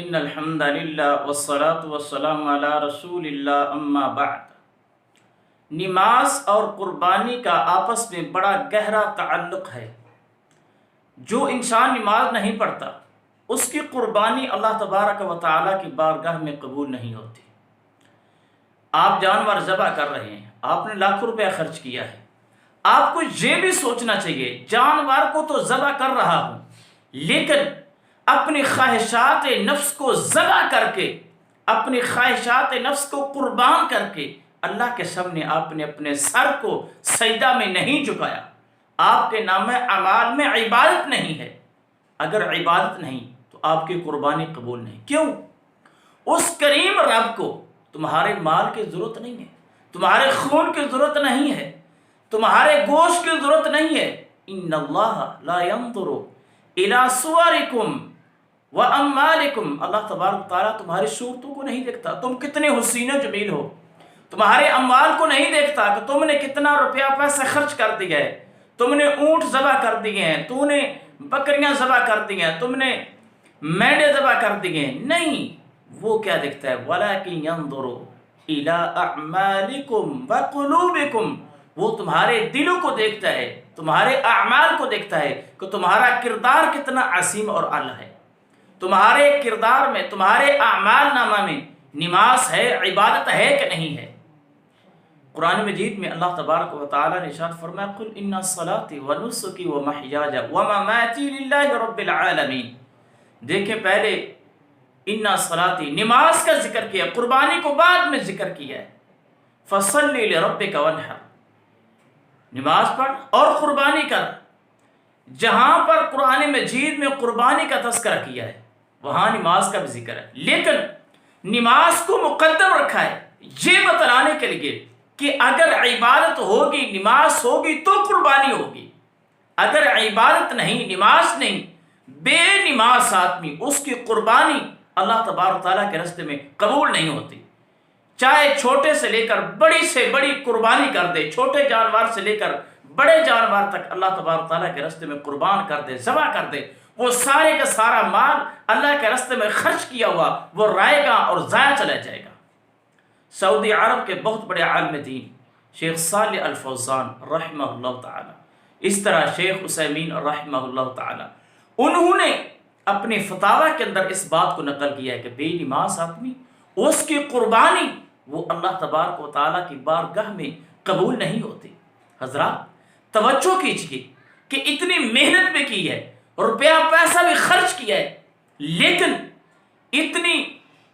ان الحمد للہ والصلاة والسلام علی رسول اللہ اما بعد۔ نماز اور قربانی کا آپس میں بڑا گہرا تعلق ہے۔ جو انسان نماز نہیں پڑھتا اس کی قربانی اللہ تبارک و تعالیٰ کی بارگاہ میں قبول نہیں ہوتی۔ آپ جانور ذبح کر رہے ہیں، آپ نے لاکھوں روپے خرچ کیا ہے، آپ کو یہ بھی سوچنا چاہیے جانور کو تو ذبح کر رہا ہوں لیکن اپنی خواہشات نفس کو ذبح کر کے، اپنی خواہشات نفس کو قربان کر کے اللہ کے سامنے آپ نے اپنے سر کو سجدہ میں نہیں جھکایا، آپ کے نام اعمال میں عبادت نہیں ہے۔ اگر عبادت نہیں تو آپ کی قربانی قبول نہیں۔ کیوں؟ اس کریم رب کو تمہارے مال کی ضرورت نہیں ہے، تمہارے خون کی ضرورت نہیں ہے، تمہارے گوشت کی ضرورت نہیں ہے۔ ان اللہ لا ينظر الى صورکم واموالکم، اللہ تبارک تعالیٰ تمہاری صورتوں کو نہیں دیکھتا، تم کتنے حسین و جمیل ہو، تمہارے اموال کو نہیں دیکھتا کہ تم نے کتنا روپیہ پیسہ خرچ کر دیا ہے، تم نے اونٹ ذبح کر دیے ہیں، تم نے بکریاں ذبح کر دی ہیں، تم نے میڑے ذبح کر دیے ہیں۔ نہیں، وہ کیا دیکھتا ہے؟ وَلَكِنْ يَنْظُرُ إِلَىٰ أَعْمَالِكُمْ وَقُلُوبِكُمْ، وہ تمہارے دلوں کو دیکھتا ہے، تمہارے اعمال کو دیکھتا ہے کہ تمہارا کردار کتنا عظیم اور اعلیٰ ہے۔ تمہارے کردار میں، تمہارے اعمال نامہ میں نماز ہے، عبادت ہے کہ نہیں ہے۔ قرآن مجید میں اللہ تبارک و تعالیٰ نے ارشاد فرمایا قُلْ إِنَّ صَلَاتِي وَنُسُكِي وَمَحْيَايَ وَمَمَاتِي لِلَّهِ رَبِّ الْعَالَمِينَ۔ دیکھیں، پہلے اِنَّ صَلَاتِي نماز کا ذکر کیا، قربانی کو بعد میں ذکر کیا ہے۔ فَصَلِّ لِرَبِّكَ وَانْحَرْ، نماز پڑھ اور قربانی کر۔ جہاں پر قرآن مجید میں قربانی کا تذکرہ کیا ہے وہاں نماز کا بھی ذکر ہے، لیکن نماز کو مقدم رکھا ہے یہ بتلانے کے لیے کہ اگر عبادت ہوگی، نماز ہوگی تو قربانی ہوگی۔ اگر عبادت نہیں، نماز نہیں، بے نماز آدمی، اس کی قربانی اللہ تبارک تعالیٰ کے راستے میں قبول نہیں ہوتی۔ چاہے چھوٹے سے لے کر بڑی سے بڑی قربانی کر دے، چھوٹے جانور سے لے کر بڑے جانور تک اللہ تبارک تعالیٰ کے راستے میں قربان کر دے، ذبح کر دے، وہ سارے کا سارا مال اللہ کے راستے میں خرچ کیا ہوا وہ رائے گا اور ضائع چلا جائے گا۔ سعودی عرب کے بہت بڑے عالم دین شیخ صالح الفوزان رحمہ اللہ تعالی، اس طرح شیخ عثیمین رحمہ اللہ تعالی، انہوں نے اپنے فتاوی کے اندر اس بات کو نقل کیا ہے کہ بے نماز آدمی، اس کی قربانی وہ اللہ تبارک و تعالیٰ کی بارگاہ میں قبول نہیں ہوتی۔ حضرات توجہ کیجیے کہ اتنی محنت بھی کی ہے، روپیہ پیسہ بھی خرچ کیا ہے، لیکن اتنی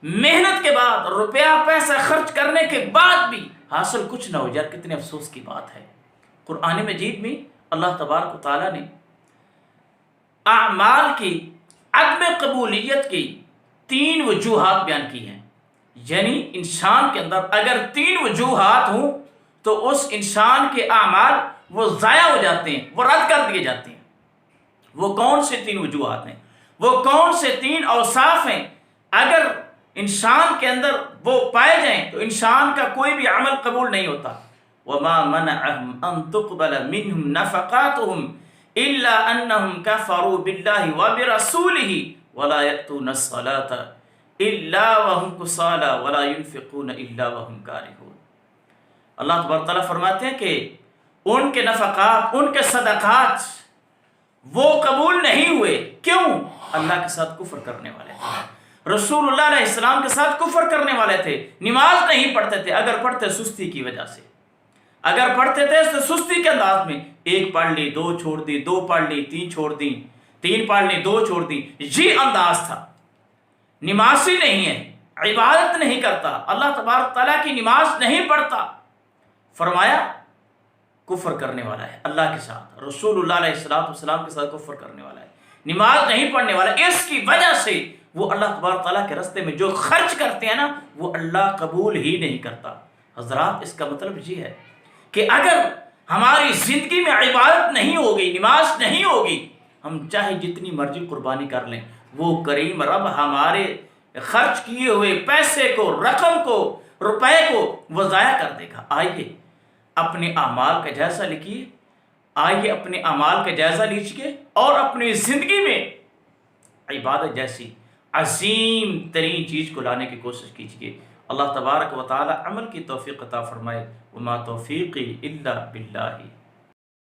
محنت کے بعد، روپیہ پیسہ خرچ کرنے کے بعد بھی حاصل کچھ نہ ہو جائے، کتنے افسوس کی بات ہے۔ قرآن مجید میں اللہ تبارک و تعالیٰ نے اعمال کی عدم قبولیت کی 3 وجوہات بیان کی ہیں، یعنی انسان کے اندر اگر 3 وجوہات ہوں تو اس انسان کے اعمال وہ ضائع ہو جاتے ہیں، وہ رد کر دیے جاتے ہیں۔ وہ کون سے 3 وجوہات ہیں؟ وہ کون سے 3 اوصاف ہیں؟ اگر انسان کے اندر وہ پائے جائیں تو انسان کا کوئی بھی عمل قبول نہیں ہوتا۔ وَمَا مَنَعَهُمْ أَن تُقْبَلَ مِنْهُمْ نَفَقَاتُهُمْ إِلَّا أَنَّهُمْ كَفَرُوا بِاللَّهِ وَبِرَسُولِهِ وَلَا يَأْتُونَ الصَّلَاةَ إِلَّا وَهُمْ كُسَالَىٰ وَلَا يُنْفِقُونَ إِلَّا وَهُمْ كَارِهُونَ۔ اللہ تبارک تعالیٰ فرماتے ہیں کہ ان کے نفقات، ان کے صدقات وہ قبول نہیں ہوئے۔ کیوں؟ اللہ کے ساتھ کفر کرنے والے تھے، رسول اللہ علیہ السلام کے ساتھ کفر کرنے والے تھے، نماز نہیں پڑھتے تھے، اگر پڑھتے سستی کی وجہ سے، اگر پڑھتے تھے تو سستی کے انداز میں، 1 پڑھ لی 2 چھوڑ دی، 2 پڑھ لی 3 چھوڑ دی، 3 پڑھ لی 2 چھوڑ دی، یہ انداز تھا۔ نمازی نہیں ہے، عبادت نہیں کرتا، اللہ تبارک تعالیٰ کی نماز نہیں پڑھتا، فرمایا کفر کرنے والا ہے اللہ کے ساتھ، رسول اللہ علیہ السلام کے ساتھ کفر کرنے والا ہے، نماز نہیں پڑھنے والا۔ اس کی وجہ سے وہ اللہ تبارک تعالیٰ کے راستے میں جو خرچ کرتے ہیں نا وہ اللہ قبول ہی نہیں کرتا۔ حضرات اس کا مطلب یہ ہے کہ اگر ہماری زندگی میں عبادت نہیں ہوگی، نماز نہیں ہوگی، ہم چاہے جتنی مرضی قربانی کر لیں، وہ کریم رب ہمارے خرچ کیے ہوئے پیسے کو، رقم کو، روپے کو وہ ضائع کر دے گا۔ آئیے اپنے اعمال کا جائزہ لکھیے، آئیے اپنے اعمال کا جائزہ لیجیے اور اپنی زندگی میں عبادت جیسی، عظیم ترین چیز کو لانے کی کوشش کیجیے۔ اللہ تبارک و تعالی عمل کی توفیق عطا فرمائے۔ وما توفیقی الا باللہ۔